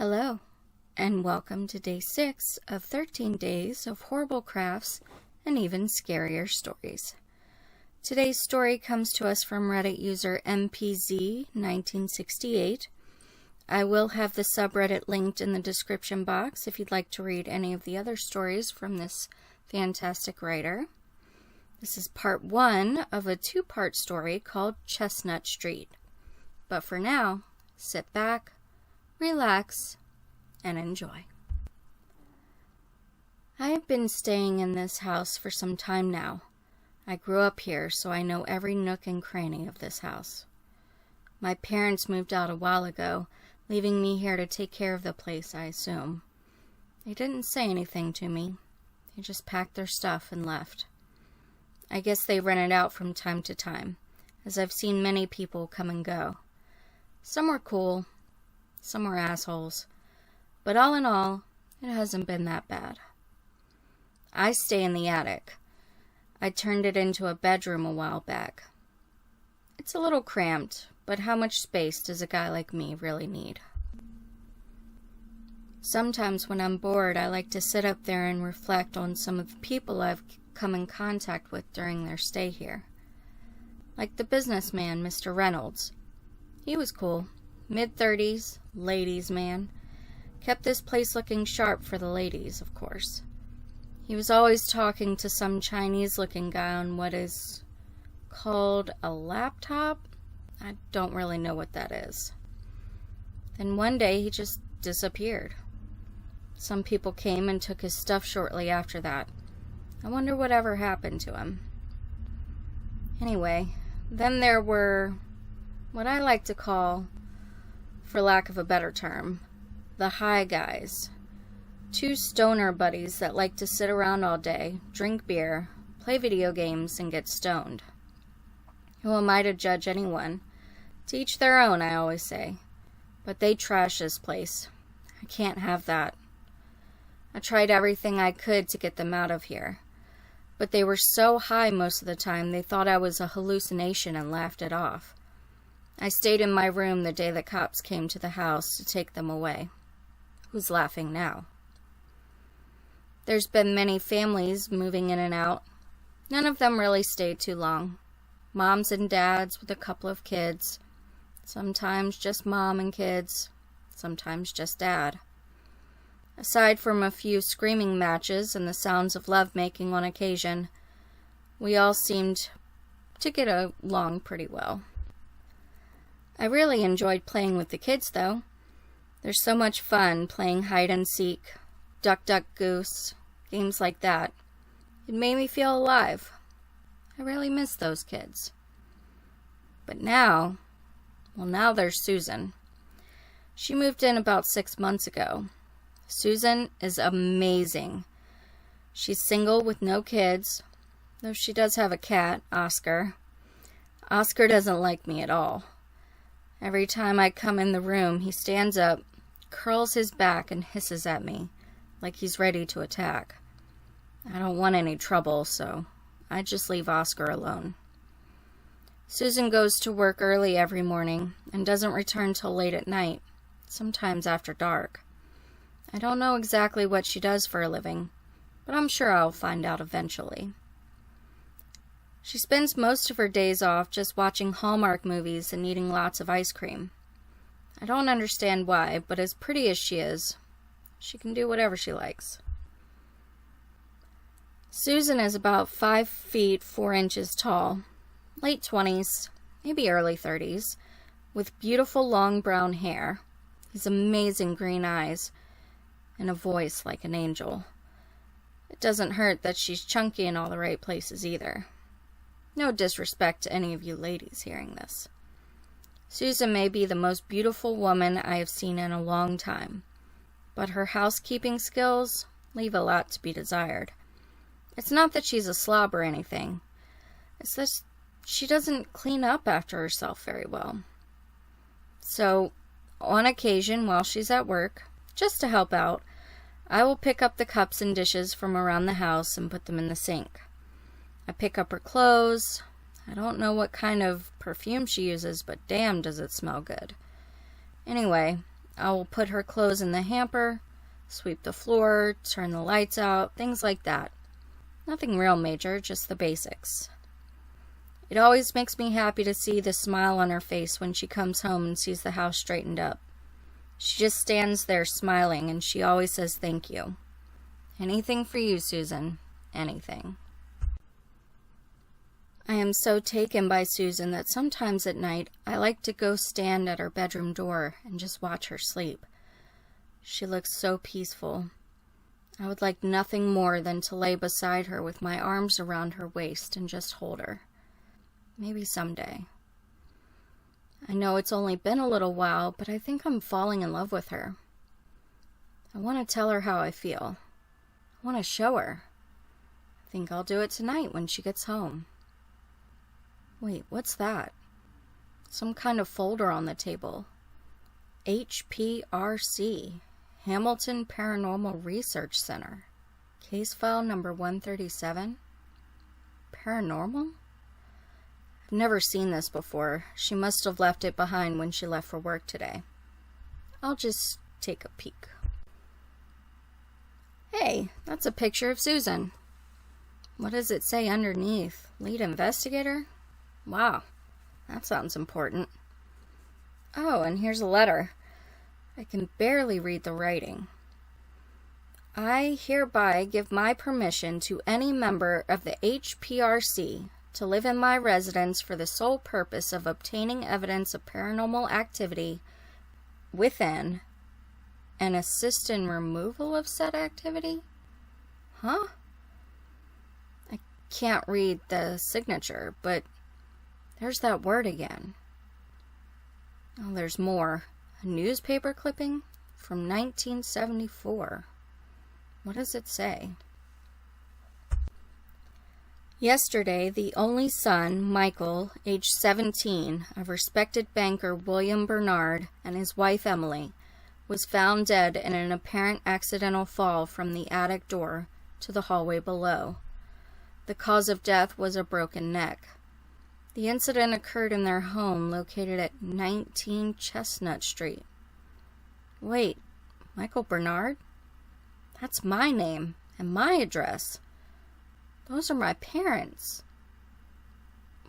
Hello, and welcome to day 6 of 13 days of horrible crafts and even scarier stories. Today's story comes to us from Reddit user MPZ1968. I will have the subreddit linked in the description box if you'd like to read any of the other stories from this fantastic writer. This is part 1 of a 2-part story called Chestnut Street. But for now, sit back, relax, and enjoy. I have been staying in this house for some time now. I grew up here, so I know every nook and cranny of this house. My parents moved out a while ago, leaving me here to take care of the place, I assume. They didn't say anything to me. They just packed their stuff and left. I guess they rented out from time to time, as I've seen many people come and go. Some were cool, some were assholes, but all in all, it hasn't been that bad. I stay in the attic. I turned it into a bedroom a while back. It's a little cramped, but how much space does a guy like me really need? Sometimes when I'm bored, I like to sit up there and reflect on some of the people I've come in contact with during their stay here. Like the businessman, Mr. Reynolds. He was cool. Mid-30s, ladies' man. Kept this place looking sharp for the ladies, of course. He was always talking to some Chinese-looking guy on what is called a laptop. I don't really know what that is. Then one day he just disappeared. Some people came and took his stuff shortly after that. I wonder whatever happened to him. Anyway, then there were what I like to call, for lack of a better term, the high guys. 2 stoner buddies that like to sit around all day, drink beer, play video games, and get stoned. Who am I to judge anyone? To each their own, I always say. But they trash this place. I can't have that. I tried everything I could to get them out of here. But they were so high most of the time they thought I was a hallucination and laughed it off. I stayed in my room the day the cops came to the house to take them away. Who's laughing now? There's been many families moving in and out. None of them really stayed too long. Moms and dads with a couple of kids. Sometimes just mom and kids. Sometimes just dad. Aside from a few screaming matches and the sounds of lovemaking on occasion, we all seemed to get along pretty well. I really enjoyed playing with the kids, though. There's so much fun playing hide and seek, duck, duck, goose, games like that. It made me feel alive. I really miss those kids. But now there's Susan. She moved in about 6 months ago. Susan is amazing. She's single with no kids, though she does have a cat, Oscar. Oscar doesn't like me at all. Every time I come in the room, he stands up, curls his back, and hisses at me, like he's ready to attack. I don't want any trouble, so I just leave Oscar alone. Susan goes to work early every morning and doesn't return till late at night, sometimes after dark. I don't know exactly what she does for a living, but I'm sure I'll find out eventually. She spends most of her days off just watching Hallmark movies and eating lots of ice cream. I don't understand why, but as pretty as she is, she can do whatever she likes. Susan is about 5 feet 4 inches tall, late 20s, maybe early 30s, with beautiful long brown hair, these amazing green eyes, and a voice like an angel. It doesn't hurt that she's chunky in all the right places either. No disrespect to any of you ladies hearing this. Susan may be the most beautiful woman I have seen in a long time, but her housekeeping skills leave a lot to be desired. It's not that she's a slob or anything. It's that she doesn't clean up after herself very well. So, on occasion while she's at work, just to help out, I will pick up the cups and dishes from around the house and put them in the sink. I pick up her clothes. I don't know what kind of perfume she uses, but damn does it smell good. Anyway, I will put her clothes in the hamper, sweep the floor, turn the lights out, things like that. Nothing real major, just the basics. It always makes me happy to see the smile on her face when she comes home and sees the house straightened up. She just stands there smiling, and she always says thank you. Anything for you, Susan. Anything. I am so taken by Susan that sometimes at night I like to go stand at her bedroom door and just watch her sleep. She looks so peaceful. I would like nothing more than to lay beside her with my arms around her waist and just hold her. Maybe someday. I know it's only been a little while, but I think I'm falling in love with her. I want to tell her how I feel. I want to show her. I think I'll do it tonight when she gets home. Wait, what's that? Some kind of folder on the table. HPRC, Hamilton Paranormal Research Center. Case file number 137. Paranormal? I've never seen this before. She must have left it behind when she left for work today. I'll just take a peek. Hey, that's a picture of Susan. What does it say underneath? Lead investigator? Wow, that sounds important. Oh, and here's a letter. I can barely read the writing. I hereby give my permission to any member of the HPRC to live in my residence for the sole purpose of obtaining evidence of paranormal activity within and assist in removal of said activity? Huh? I can't read the signature, but there's that word again. Oh, there's more. A newspaper clipping from 1974. What does it say? Yesterday, the only son, Michael, age 17, of respected banker William Bernard and his wife Emily, was found dead in an apparent accidental fall from the attic door to the hallway below. The cause of death was a broken neck. The incident occurred in their home located at 19 Chestnut Street. Wait, Michael Bernard? That's my name and my address. Those are my parents.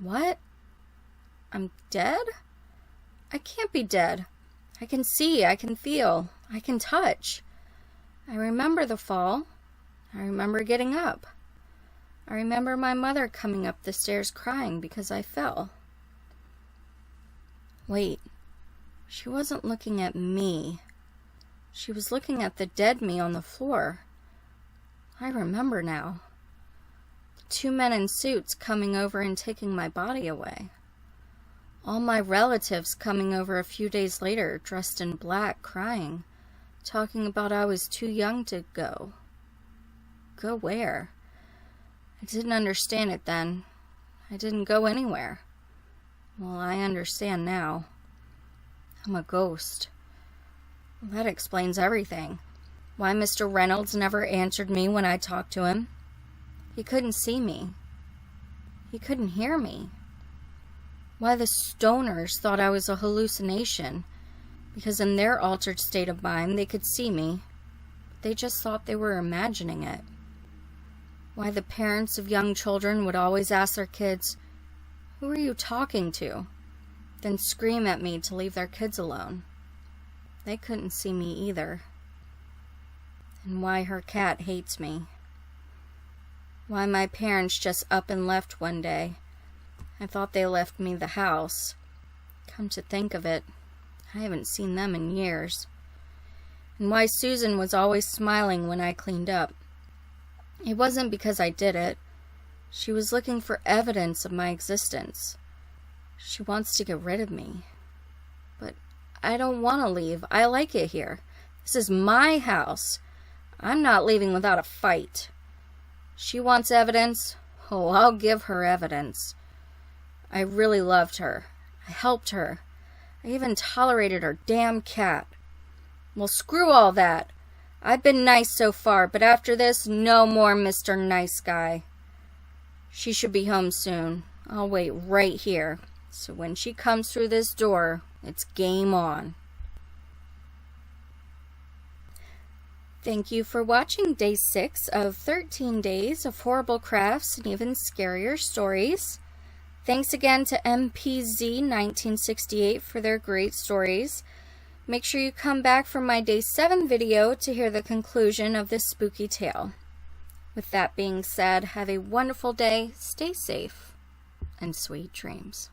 What? I'm dead? I can't be dead. I can see, I can feel, I can touch. I remember the fall. I remember getting up. I remember my mother coming up the stairs crying because I fell. Wait, she wasn't looking at me. She was looking at the dead me on the floor. I remember now. Two men in suits coming over and taking my body away. All my relatives coming over a few days later, dressed in black, crying, talking about I was too young to go. Go where? I didn't understand it then. I didn't go anywhere. Well, I understand now. I'm a ghost. Well, that explains everything. Why Mr. Reynolds never answered me when I talked to him. He couldn't see me. He couldn't hear me. Why the stoners thought I was a hallucination, because in their altered state of mind they could see me. They just thought they were imagining it. Why the parents of young children would always ask their kids, "Who are you talking to?" then scream at me to leave their kids alone. They couldn't see me either. And why her cat hates me. Why my parents just up and left one day. I thought they left me the house. Come to think of it, I haven't seen them in years. And why Susan was always smiling when I cleaned up. It wasn't because I did it. She was looking for evidence of my existence. She wants to get rid of me. But I don't want to leave. I like it here. This is my house. I'm not leaving without a fight. She wants evidence. Oh, I'll give her evidence. I really loved her. I helped her. I even tolerated her damn cat. Well, screw all that. I've been nice so far, but after this, no more Mr. Nice Guy. She should be home soon. I'll wait right here. So when she comes through this door, it's game on. Thank you for watching day 6 of 13 days of horrible crafts and even scarier stories. Thanks again to MPZ1968 for their great stories. Make sure you come back for my day 7 video to hear the conclusion of this spooky tale. With that being said, have a wonderful day, stay safe, and sweet dreams.